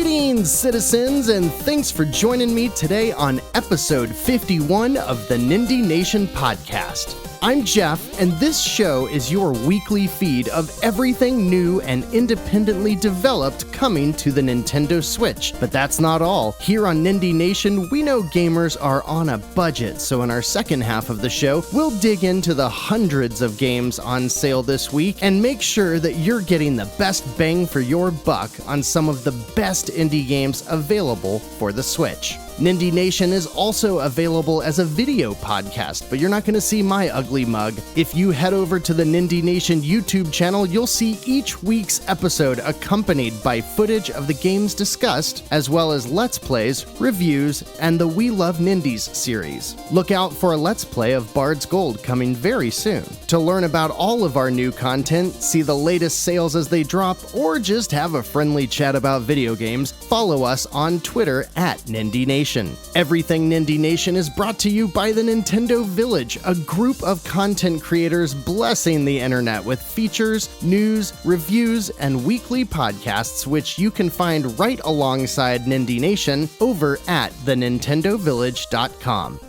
Greetings, citizens, and thanks for joining me today on episode 51 of the Nindie Nation podcast. I'm Jeff, and this show is your weekly feed of everything new and independently developed coming to the Nintendo Switch. But that's not all. Here on Nindie Nation, we know gamers are on a budget, so in our second half of the show, we'll dig into the hundreds of games on sale this week and make sure that you're getting the best bang for your buck on some of the best indie games available for the Switch. Nindie Nation is also available as a video podcast, but you're not going to see my ugly mug. If you head over to the Nindie Nation YouTube channel, you'll see each week's episode accompanied by footage of the games discussed, as well as Let's Plays, reviews, and the We Love Nindies series. Look out for a Let's Play of Bard's Gold coming very soon. To learn about all of our new content, see the latest sales as they drop, or just have a friendly chat about video games, follow us on Twitter at Nindie Nation. Everything Nindie Nation is brought to you by the Nintendo Village, a group of content creators blessing the internet with features, news, reviews, and weekly podcasts, which you can find right alongside Nindie Nation over at thenintendovillage.com.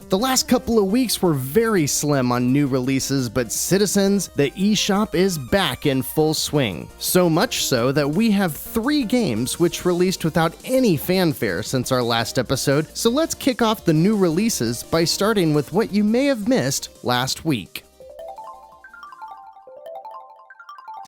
The last couple of weeks were very slim on new releases, but citizens, the eShop is back in full swing. So much so that we have 3 games which released without any fanfare since our last episode, so let's kick off the new releases by starting with what you may have missed last week.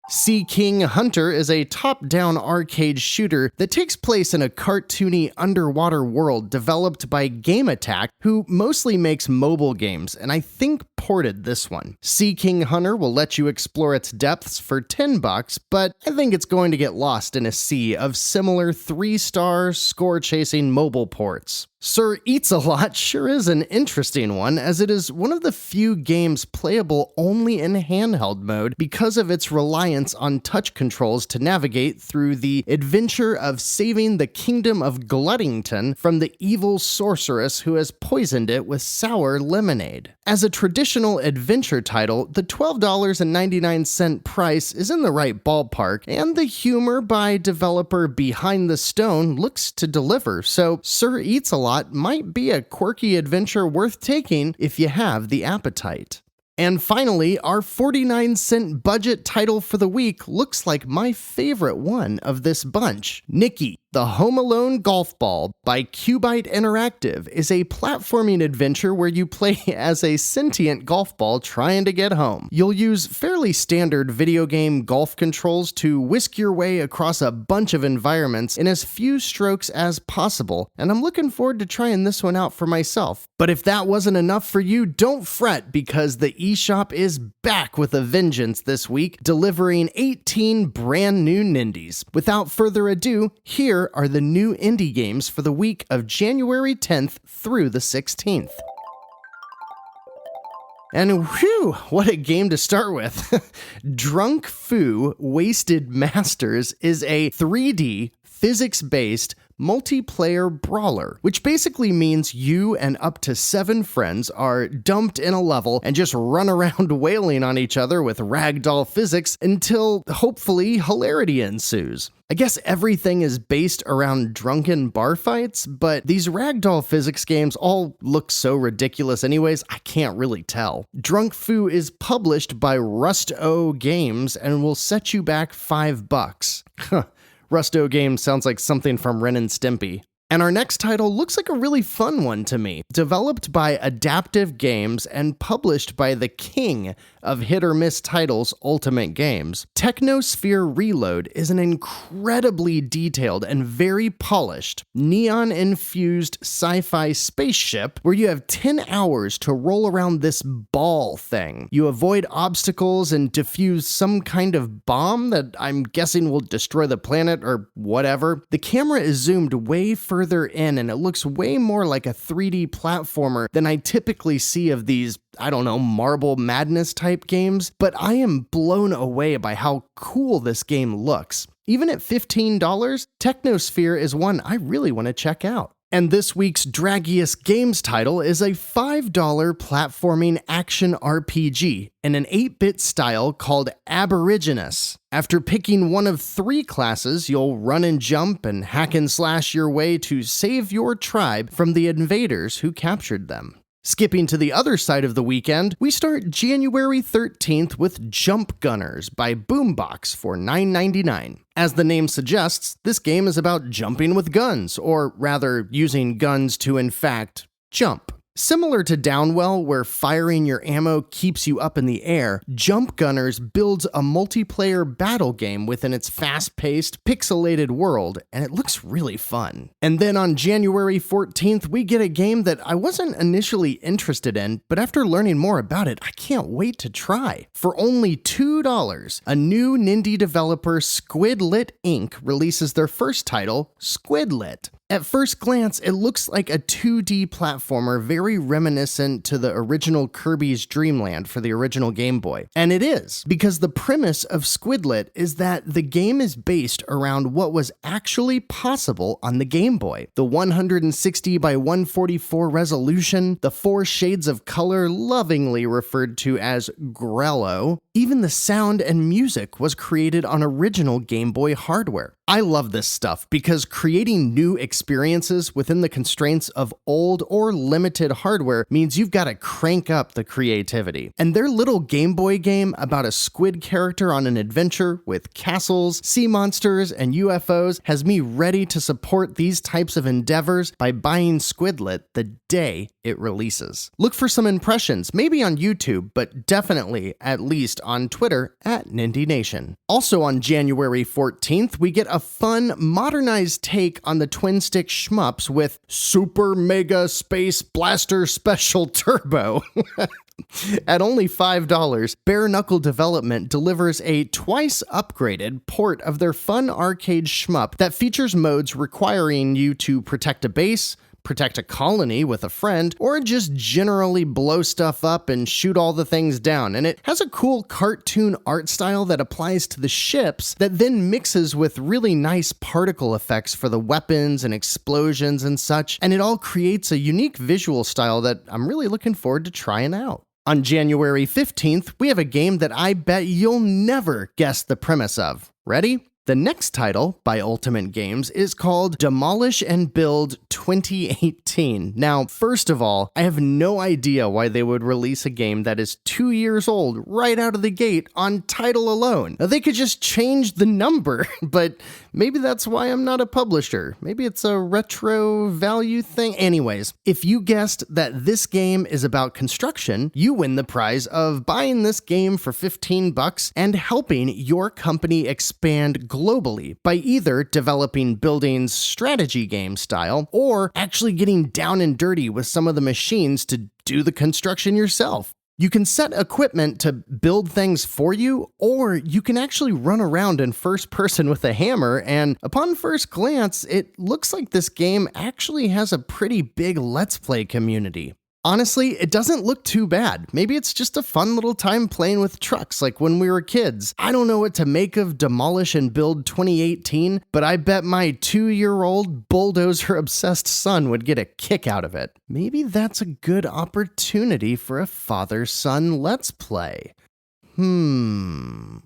Sea King Hunter is a top-down arcade shooter that takes place in a cartoony underwater world developed by Game Attack, who mostly makes mobile games, and I think ported this one. Sea King Hunter will let you explore its depths for $10, but I think it's going to get lost in a sea of similar 3-star score-chasing mobile ports. Sir Eats-A-Lot sure is an interesting one, as it is one of the few games playable only in handheld mode because of its reliance on touch controls to navigate through the adventure of saving the kingdom of Gluddington from the evil sorceress who has poisoned it with sour lemonade. As a traditional adventure title, the $12.99 price is in the right ballpark, and the humor by developer Behind the Stone looks to deliver, so Sir Eats-A-Lot might be a quirky adventure worth taking if you have the appetite. And finally, our 49-cent budget title for the week looks like my favorite one of this bunch. Nikki, the Home Alone Golf Ball by Cubite Interactive is a platforming adventure where you play as a sentient golf ball trying to get home. You'll use fairly standard video game golf controls to whisk your way across a bunch of environments in as few strokes as possible, and I'm looking forward to trying this one out for myself. But if that wasn't enough for you, don't fret, because the eShop is back with a vengeance this week, delivering 18 brand new Nindies. Without further ado, here are the new indie games for the week of January 10th through the 16th. And whew, what a game to start with. Drunk Foo Wasted Masters is a 3D, physics-based, multiplayer brawler, which basically means you and up to 7 friends are dumped in a level and just run around wailing on each other with ragdoll physics until, hopefully, hilarity ensues. I guess everything is based around drunken bar fights, but these ragdoll physics games all look so ridiculous anyways, I can't really tell. Drunk Foo is published by Rust-O Games and will set you back $5. Rust-O Games sounds like something from Ren and Stimpy. And our next title looks like a really fun one to me. Developed by Adaptive Games and published by the king of hit-or-miss titles, Ultimate Games, Technosphere Reload is an incredibly detailed and very polished, neon-infused sci-fi spaceship where you have 10 hours to roll around this ball thing. You avoid obstacles and defuse some kind of bomb that I'm guessing will destroy the planet or whatever. The camera is zoomed way further in, and it looks way more like a 3D platformer than I typically see of these, I don't know, Marble Madness type games, but I am blown away by how cool this game looks. Even at $15, Technosphere is one I really want to check out. And this week's Draggiest Games title is a $5 platforming action RPG in an 8-bit style called Aborigines. After picking one of 3 classes, you'll run and jump and hack and slash your way to save your tribe from the invaders who captured them. Skipping to the other side of the weekend, we start January 13th with Jump Gunners by Boombox for $9.99. As the name suggests, this game is about jumping with guns, or rather, using guns to in fact jump. Similar to Downwell, where firing your ammo keeps you up in the air, Jump Gunners builds a multiplayer battle game within its fast-paced, pixelated world, and it looks really fun. And then on January 14th, we get a game that I wasn't initially interested in, but after learning more about it, I can't wait to try. For only $2, a new Nindie developer, Squidlit Inc. releases their first title, Squidlit. At first glance, it looks like a 2D platformer very reminiscent to the original Kirby's Dream Land for the original Game Boy. And it is, because the premise of Squidlit is that the game is based around what was actually possible on the Game Boy. The 160 by 144 resolution, the 4 shades of color lovingly referred to as Grello, even the sound and music was created on original Game Boy hardware. I love this stuff because creating new experiences within the constraints of old or limited hardware means you've got to crank up the creativity. And their little Game Boy game about a squid character on an adventure with castles, sea monsters, and UFOs has me ready to support these types of endeavors by buying Squidlit the day it releases. Look for some impressions, maybe on YouTube, but definitely at least on Twitter at Nindie Nation. Also on January 14th, we get a fun, modernized take on the twin-stick shmups with Super Mega Space Blaster Special Turbo. At only $5, Bare Knuckle Development delivers a twice-upgraded port of their fun arcade shmup that features modes requiring you to protect a base, protect a colony with a friend, or just generally blow stuff up and shoot all the things down. And it has a cool cartoon art style that applies to the ships that then mixes with really nice particle effects for the weapons and explosions and such, and it all creates a unique visual style that I'm really looking forward to trying out. On January 15th, we have a game that I bet you'll never guess the premise of. Ready? The next title by Ultimate Games is called Demolish and Build 2018. Now, first of all, I have no idea why they would release a game that is 2 years old right out of the gate on title alone. Now, they could just change the number, but maybe that's why I'm not a publisher. Maybe it's a retro value thing. Anyways, if you guessed that this game is about construction, you win the prize of buying this game for $15 and helping your company expand globally by either developing buildings strategy game style or actually getting down and dirty with some of the machines to do the construction yourself. You can set equipment to build things for you, or you can actually run around in first person with a hammer, and upon first glance, it looks like this game actually has a pretty big Let's Play community. Honestly, it doesn't look too bad. Maybe it's just a fun little time playing with trucks like when we were kids. I don't know what to make of Demolish and Build 2018, but I bet my 2-year-old bulldozer-obsessed son would get a kick out of it. Maybe that's a good opportunity for a father-son Let's Play. Now,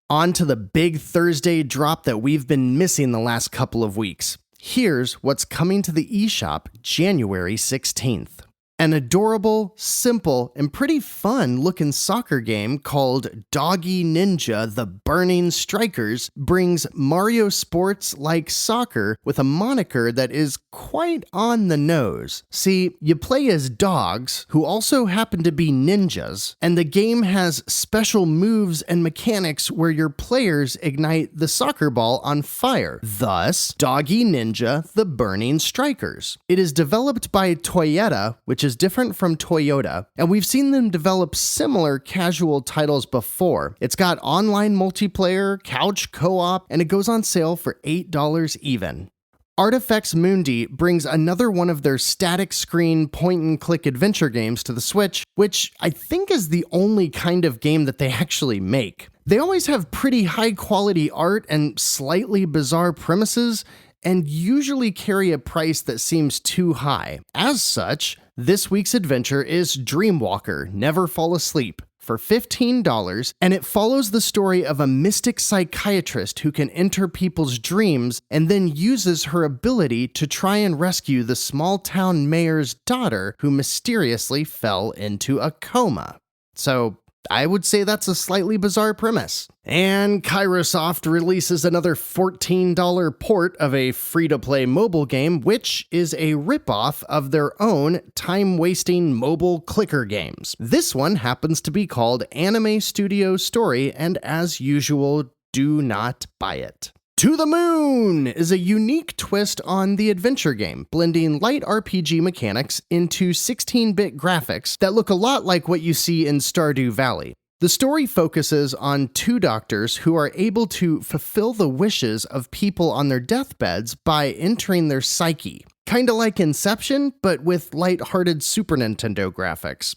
on to the big Thursday drop that we've been missing the last couple of weeks. Here's what's coming to the eShop January 16th. An adorable, simple, and pretty fun-looking soccer game called Doggy Ninja The Burning Strikers brings Mario sports-like soccer with a moniker that is quite on the nose. See, you play as dogs, who also happen to be ninjas, and the game has special moves and mechanics where your players ignite the soccer ball on fire. Thus, Doggy Ninja The Burning Strikers. It is developed by Toyota, which is different from Toyota, and we've seen them develop similar casual titles before. It's got online multiplayer, couch co-op, and it goes on sale for $8 even. Artifex Mundi brings another one of their static screen point-and-click adventure games to the Switch, which I think is the only kind of game that they actually make. They always have pretty high-quality art and slightly bizarre premises, and usually carry a price that seems too high. As such, this week's adventure is Dreamwalker: Never Fall Asleep for $15, and it follows the story of a mystic psychiatrist who can enter people's dreams and then uses her ability to try and rescue the small-town mayor's daughter who mysteriously fell into a coma. So, I would say that's a slightly bizarre premise. And Kairosoft releases another $14 port of a free-to-play mobile game, which is a ripoff of their own time-wasting mobile clicker games. This one happens to be called Anime Studio Story, and as usual, do not buy it. To the Moon is a unique twist on the adventure game, blending light RPG mechanics into 16-bit graphics that look a lot like what you see in Stardew Valley. The story focuses on two doctors who are able to fulfill the wishes of people on their deathbeds by entering their psyche. Kinda like Inception, but with light-hearted Super Nintendo graphics.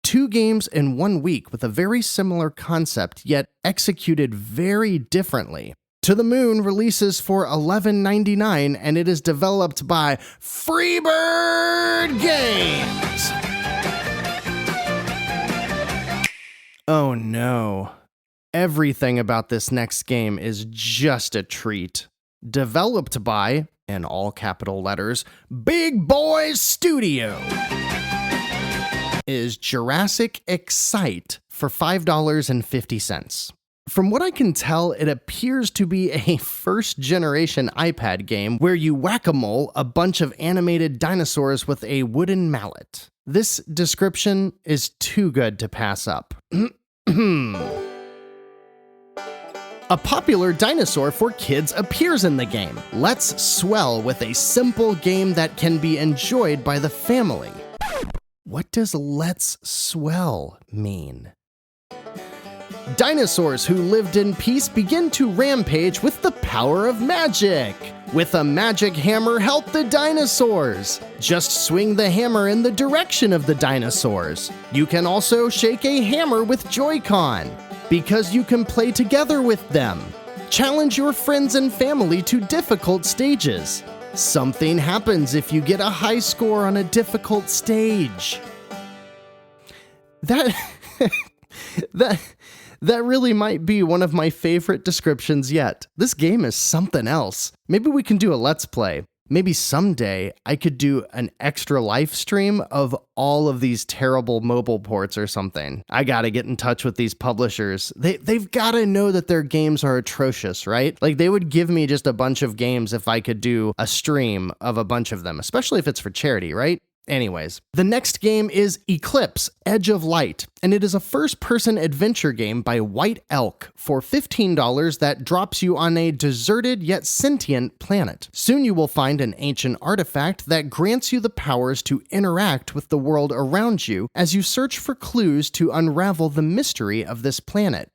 Two games in 1 week with a very similar concept, yet executed very differently. To the Moon releases for $11.99, and it is developed by Freebird Games. Oh no. Everything about this next game is just a treat. Developed by, in all capital letters, Big Boys Studio, is Jurassic Excite for $5.50. From what I can tell, it appears to be a first-generation iPad game where you whack-a-mole a bunch of animated dinosaurs with a wooden mallet. This description is too good to pass up. A popular dinosaur for kids appears in the game. Let's swell with a simple game that can be enjoyed by the family. What does let's swell mean? Dinosaurs who lived in peace begin to rampage with the power of magic. With a magic hammer, help the dinosaurs. Just swing the hammer in the direction of the dinosaurs. You can also shake a hammer with Joy-Con, because you can play together with them. Challenge your friends and family to difficult stages. Something happens if you get a high score on a difficult stage. That really might be one of my favorite descriptions yet. This game is something else. Maybe we can do a Let's Play. Maybe someday I could do an extra live stream of all of these terrible mobile ports or something. I gotta get in touch with these publishers. They've gotta know that their games are atrocious, right? Like, they would give me just a bunch of games if I could do a stream of a bunch of them, especially if it's for charity, right? Anyways, the next game is Eclipse: Edge of Light, and it is a first-person adventure game by White Elk for $15 that drops you on a deserted yet sentient planet. Soon you will find an ancient artifact that grants you the powers to interact with the world around you as you search for clues to unravel the mystery of this planet.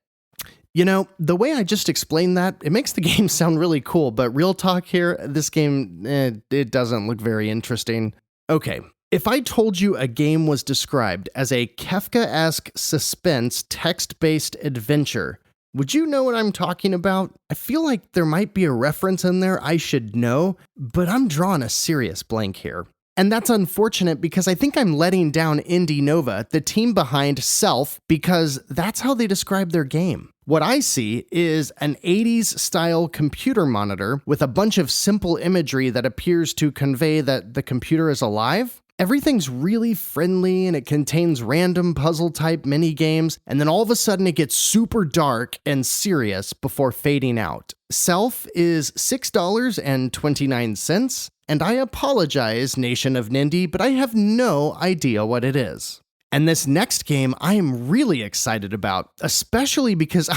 You know, the way I just explained that, it makes the game sound really cool, but real talk here, this game, it doesn't look very interesting. Okay. If I told you a game was described as a Kafka-esque suspense text-based adventure, would you know what I'm talking about? I feel like there might be a reference in there I should know, but I'm drawing a serious blank here. And that's unfortunate because I think I'm letting down Indie Nova, the team behind Self, because that's how they describe their game. What I see is an 80s style computer monitor with a bunch of simple imagery that appears to convey that the computer is alive. Everything's really friendly and it contains random puzzle-type mini-games, and then all of a sudden it gets super dark and serious before fading out. Self is $6.29, and I apologize, Nation of Nindie, but I have no idea what it is. And this next game I am really excited about, especially because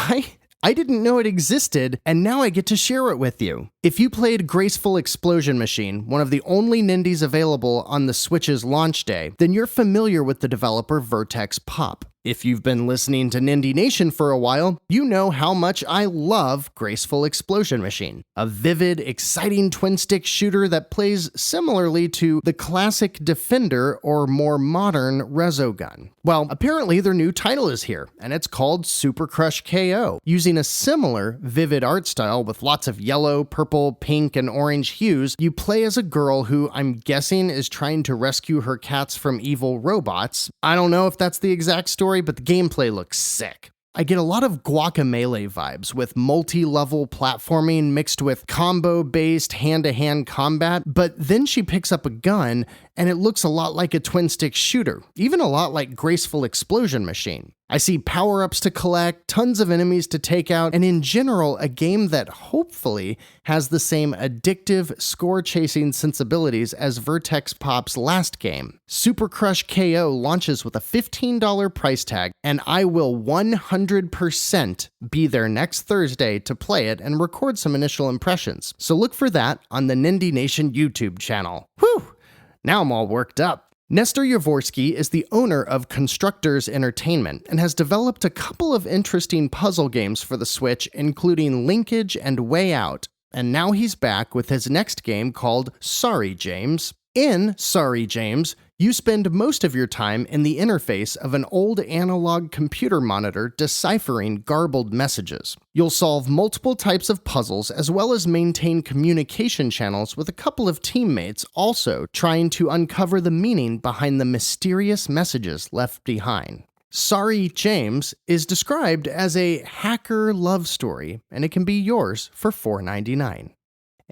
I didn't know it existed, and now I get to share it with you. If you played Graceful Explosion Machine, one of the only Nindies available on the Switch's launch day, then you're familiar with the developer Vertex Pop. If you've been listening to Nindie Nation for a while, you know how much I love Graceful Explosion Machine, a vivid, exciting twin-stick shooter that plays similarly to the classic Defender or more modern Resogun. Well, apparently their new title is here, and it's called Super Crush KO, using a similar, vivid art style with lots of yellow, purple, pink, and orange hues. You play as a girl who I'm guessing is trying to rescue her cats from evil robots. I don't know if that's the exact story, but the gameplay looks sick. I get a lot of Guacamelee vibes with multi-level platforming mixed with combo-based hand-to-hand combat, but then she picks up a gun and it looks a lot like a twin-stick shooter, even a lot like Graceful Explosion Machine. I see power-ups to collect, tons of enemies to take out, and in general, a game that hopefully has the same addictive, score-chasing sensibilities as Vertex Pop's last game. Super Crush KO launches with a $15 price tag, and I will 100% be there next Thursday to play it and record some initial impressions. So look for that on the Nindie Nation YouTube channel. Whew! Now I'm all worked up. Nestor Yavorsky is the owner of Constructors Entertainment and has developed a couple of interesting puzzle games for the Switch, including Linkage and Way Out. And now he's back with his next game called Sorry James. In Sorry James, you spend most of your time in the interface of an old analog computer monitor deciphering garbled messages. You'll solve multiple types of puzzles as well as maintain communication channels with a couple of teammates also trying to uncover the meaning behind the mysterious messages left behind. Sorry James is described as a hacker love story, and it can be yours for $4.99.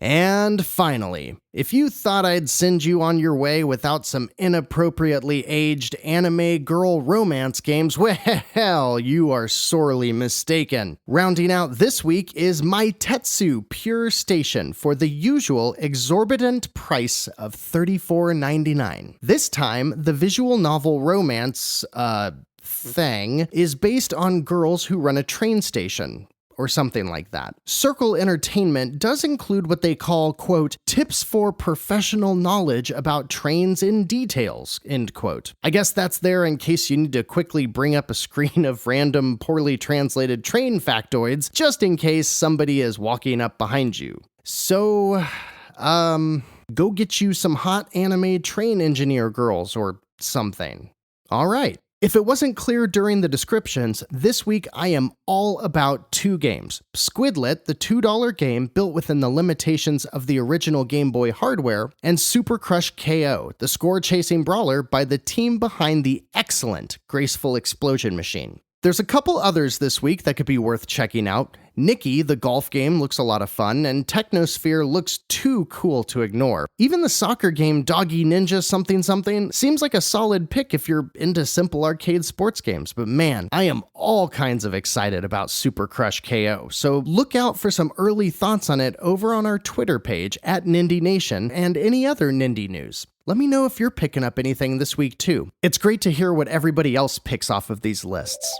And finally, if you thought I'd send you on your way without some inappropriately aged anime girl romance games, well, you are sorely mistaken. Rounding out this week is Maitetsu Pure Station for the usual exorbitant price of $34.99. This time, the visual novel romance, thing is based on girls who run a train station, or something like that. Circle Entertainment does include what they call, quote, tips for professional knowledge about trains in details, end quote. I guess that's there in case you need to quickly bring up a screen of random poorly translated train factoids, just in case somebody is walking up behind you. So, go get you some hot anime train engineer girls or something. All right. If it wasn't clear during the descriptions, this week I am all about two games. Squidlet, the $2 game built within the limitations of the original Game Boy hardware, and Super Crush KO, the score-chasing brawler by the team behind the excellent Graceful Explosion Machine. There's a couple others this week that could be worth checking out. Nikki, the golf game, looks a lot of fun, and Technosphere looks too cool to ignore. Even the soccer game Doggy Ninja something something seems like a solid pick if you're into simple arcade sports games, but man, I am all kinds of excited about Super Crush KO, so look out for some early thoughts on it over on our Twitter page at Nindie Nation and any other Nindie news. Let me know if you're picking up anything this week too. It's great to hear what everybody else picks off of these lists.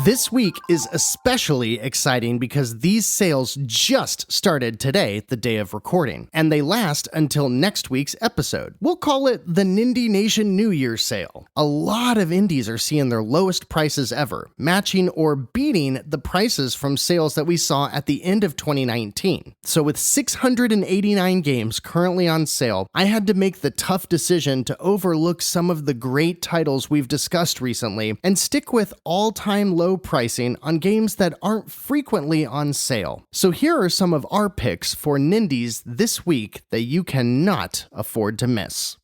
This week is especially exciting because these sales just started today, the day of recording, and they last until next week's episode. We'll call it the Nindie Nation New Year sale. A lot of indies are seeing their lowest prices ever, matching or beating the prices from sales that we saw at the end of 2019. So with 689 games currently on sale, I had to make the tough decision to overlook some of the great titles we've discussed recently and stick with all-time low pricing on games that aren't frequently on sale. So here are some of our picks for Nindies this week that you cannot afford to miss.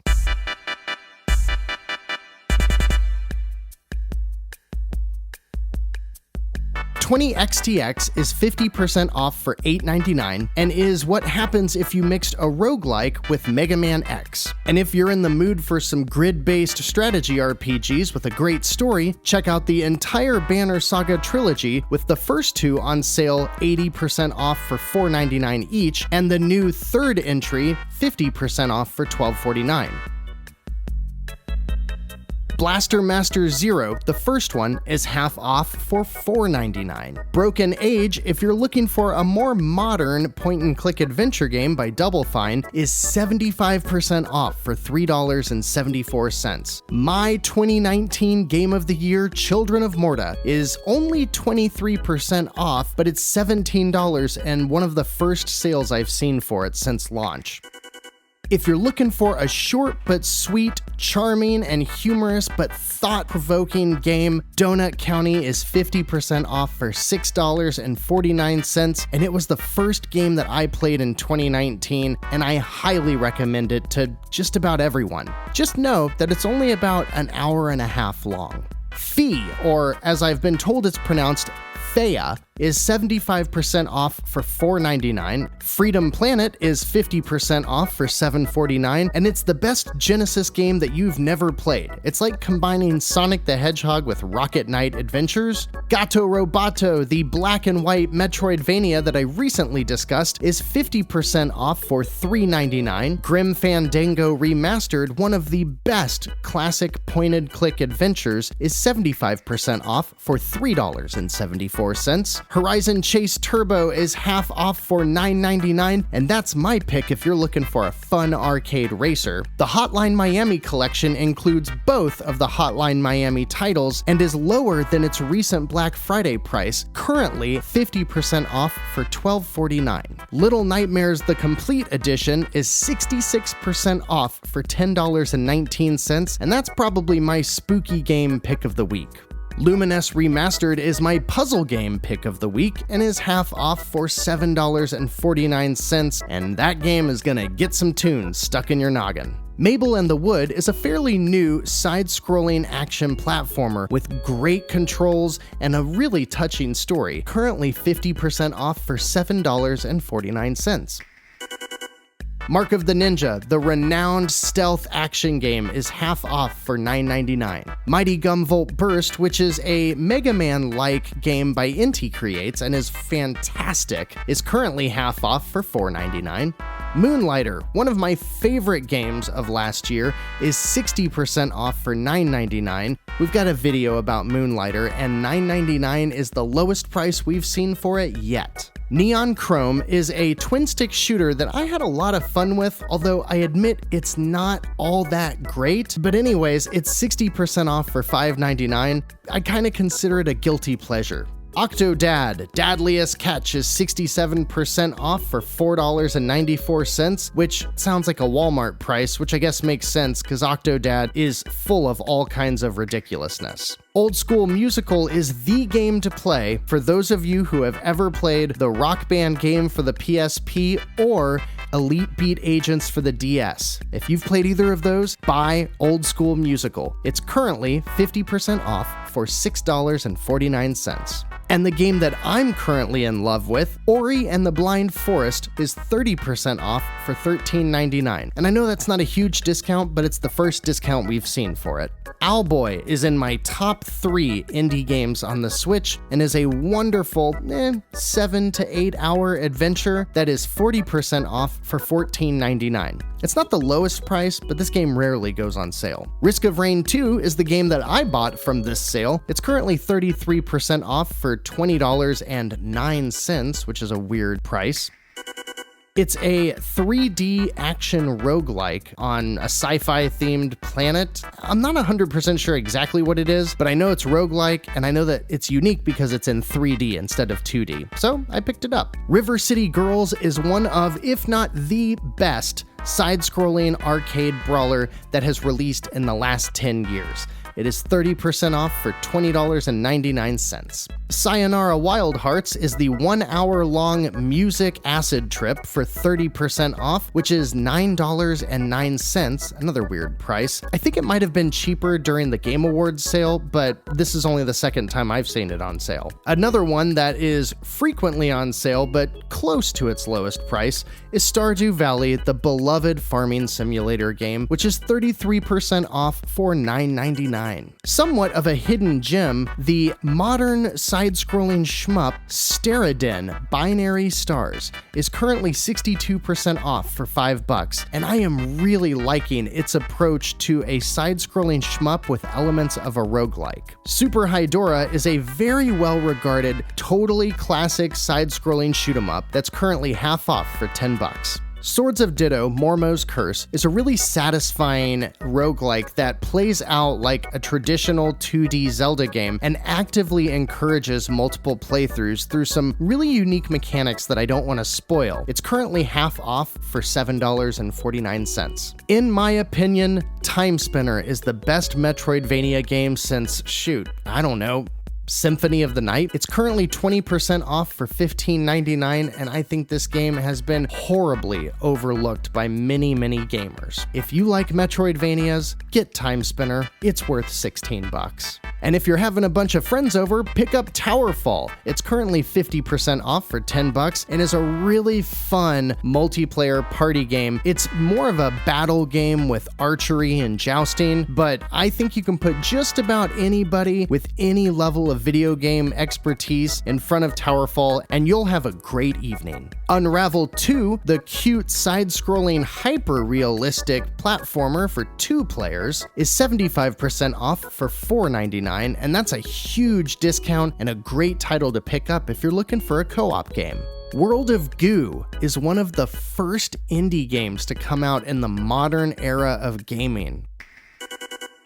20XTX is 50% off for $8.99 and is what happens if you mixed a roguelike with Mega Man X. And if you're in the mood for some grid-based strategy RPGs with a great story, check out the entire Banner Saga trilogy with the first two on sale 80% off for $4.99 each, and the new third entry 50% off for $12.49. Blaster Master Zero, the first one, is half off for $4.99. Broken Age, if you're looking for a more modern point-and-click adventure game by Double Fine, is 75% off for $3.74. My 2019 Game of the Year, Children of Morta, is only 23% off, but it's $17 and one of the first sales I've seen for it since launch. If you're looking for a short but sweet, charming and humorous but thought-provoking game, Donut County is 50% off for $6.49, and it was the first game that I played in 2019, and I highly recommend it to just about everyone. Just know that it's only about an hour and a half long. Fee, or as I've been told it's pronounced, Fea, is 75% off for $4.99. Freedom Planet is 50% off for $7.49, and it's the best Genesis game that you've never played. It's like combining Sonic the Hedgehog with Rocket Knight Adventures. Gato Roboto, the black and white Metroidvania that I recently discussed, is 50% off for $3.99. Grim Fandango Remastered, one of the best classic point-and-click adventures, is 75% off for $3.74. Horizon Chase Turbo is half off for $9.99, and that's my pick if you're looking for a fun arcade racer. The Hotline Miami collection includes both of the Hotline Miami titles and is lower than its recent Black Friday price, currently 50% off for $12.49. Little Nightmares The Complete Edition is 66% off for $10.19, and that's probably my spooky game pick of the week. Luminous Remastered is my puzzle game pick of the week and is half off for $7.49, and that game is gonna get some tunes stuck in your noggin. Mabel and the Wood is a fairly new side-scrolling action platformer with great controls and a really touching story, currently 50% off for $7.49. Mark of the Ninja, the renowned stealth action game, is half off for $9.99. Mighty Gumvolt Burst, which is a Mega Man-like game by Inti Creates and is fantastic, is currently half off for $4.99. Moonlighter, one of my favorite games of last year, is 60% off for $9.99. We've got a video about Moonlighter, and $9.99 is the lowest price we've seen for it yet. Neon Chrome is a twin-stick shooter that I had a lot of fun with, although I admit it's not all that great. But anyways, it's 60% off for $5.99. I kinda consider it a guilty pleasure. Octodad, Dadliest Catch is 67% off for $4.94, which sounds like a Walmart price, which I guess makes sense because Octodad is full of all kinds of ridiculousness. Old School Musical is the game to play for those of you who have ever played the Rock Band game for the PSP or Elite Beat Agents for the DS. If you've played either of those, buy Old School Musical. It's currently 50% off for $6.49. And the game that I'm currently in love with, Ori and the Blind Forest, is 30% off for $13.99. And I know that's not a huge discount, but it's the first discount we've seen for it. Owlboy is in my top 3 indie games on the Switch and is a wonderful 7 to 8 hour adventure that is 40% off for $14.99. It's not the lowest price, but this game rarely goes on sale. Risk of Rain 2 is the game that I bought from this sale. It's currently 33% off for $20.09, which is a weird price. It's a 3D action roguelike on a sci-fi themed planet. I'm not 100% sure exactly what it is, but I know it's roguelike, and I know that it's unique because it's in 3D instead of 2D, so I picked it up. River City Girls is one of, if not the best, side-scrolling arcade brawler that has released in the last 10 years. It is 30% off for $20.99. Sayonara Wild Hearts is the 1 hour long music acid trip for 30% off, which is $9.09, another weird price. I think it might have been cheaper during the Game Awards sale, but this is only the second time I've seen it on sale. Another one that is frequently on sale, but close to its lowest price, is Stardew Valley, the beloved farming simulator game, which is 33% off for $9.99. $7.99. Somewhat of a hidden gem, the modern side-scrolling shmup Steradin Binary Stars is currently 62% off for $5, and I am really liking its approach to a side-scrolling shmup with elements of a roguelike. Super Hydora is a very well-regarded, totally classic side-scrolling shoot-'em-up that's currently half off for $10. Swords of Ditto, Mormo's Curse, is a really satisfying roguelike that plays out like a traditional 2D Zelda game and actively encourages multiple playthroughs through some really unique mechanics that I don't want to spoil. It's currently half off for $7.49. In my opinion, Time Spinner is the best Metroidvania game since, I don't know, Symphony of the Night. It's currently 20% off for $15.99, and I think this game has been horribly overlooked by many gamers. If you like Metroidvanias, get Time Spinner. It's worth $16. And if you're having a bunch of friends over, pick up Towerfall. It's currently 50% off for $10 and is a really fun multiplayer party game. It's more of a battle game with archery and jousting, but I think you can put just about anybody with any level of video game expertise in front of Towerfall, and you'll have a great evening. Unravel 2, the cute side-scrolling hyper-realistic platformer for 2 players, is 75% off for $4.99, and that's a huge discount and a great title to pick up if you're looking for a co-op game. World of Goo is one of the first indie games to come out in the modern era of gaming.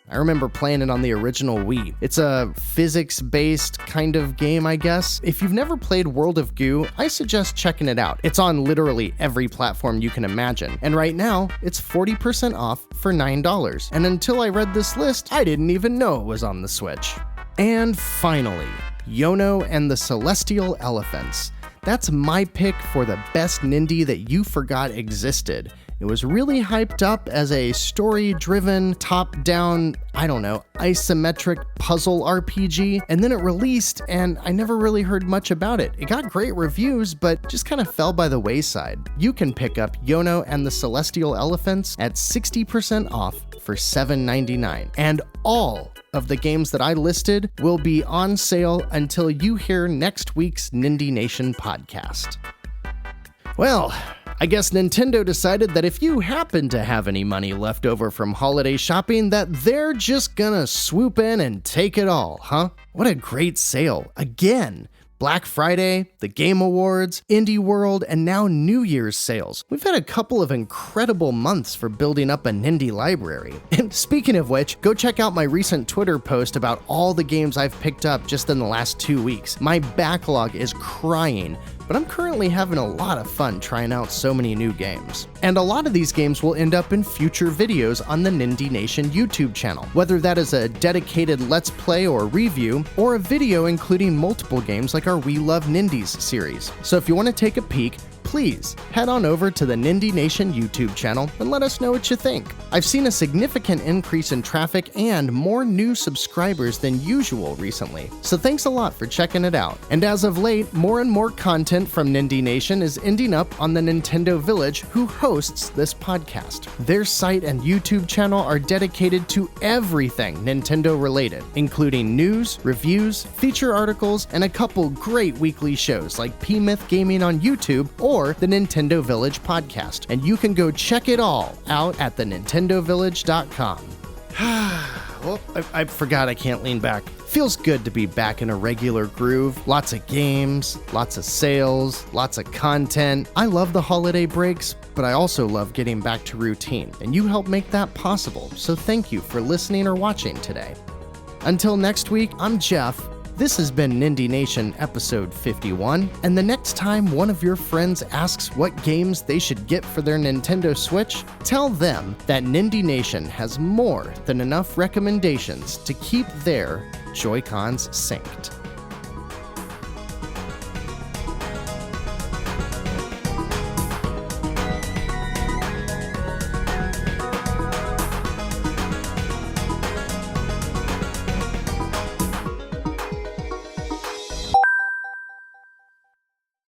I remember playing it on the original Wii. It's a physics-based kind of game, I guess. If you've never played World of Goo, I suggest checking it out. It's on literally every platform you can imagine. And right now, it's 40% off for $9. And until I read this list, I didn't even know it was on the Switch. And finally, Yono and the Celestial Elephants. That's my pick for the best Nindie that you forgot existed. It was really hyped up as a story-driven, top-down, isometric puzzle RPG, and then it released, and I never really heard much about it. It got great reviews, but just kind of fell by the wayside. You can pick up Yono and the Celestial Elephants at 60% off for $7.99, and all of the games that I listed will be on sale until you hear next week's Nindie Nation podcast. Well, I guess Nintendo decided that if you happen to have any money left over from holiday shopping, that they're just gonna swoop in and take it all, huh? What a great sale. Again, Black Friday, the Game Awards, Indie World, and now New Year's sales. We've had a couple of incredible months for building up a Nindie library. And speaking of which, go check out my recent Twitter post about all the games I've picked up just in the last 2 weeks. My backlog is crying, but I'm currently having a lot of fun trying out so many new games. And a lot of these games will end up in future videos on the Nindie Nation YouTube channel, whether that is a dedicated Let's Play or review, or a video including multiple games like our We Love Nindies series. So if you want to take a peek, please head on over to the Nindie Nation YouTube channel and let us know what you think. I've seen a significant increase in traffic and more new subscribers than usual recently, so thanks a lot for checking it out. And as of late, more and more content from Nindie Nation is ending up on the Nintendo Village, who hosts this podcast. Their site and YouTube channel are dedicated to everything Nintendo related, including news, reviews, feature articles, and a couple great weekly shows like P-Myth Gaming on YouTube or the Nintendo Village podcast, and you can go check it all out at thenintendovillage.com. Well, I forgot I can't lean back. Feels good to be back in a regular groove. Lots of games, lots of sales, lots of content. I love the holiday breaks, but I also love getting back to routine, and you help make that possible, so thank you for listening or watching today. Until next week, I'm Jeff. This has been Nindie Nation episode 51, and the next time one of your friends asks what games they should get for their Nintendo Switch, tell them that Nindie Nation has more than enough recommendations to keep their Joy-Cons synced.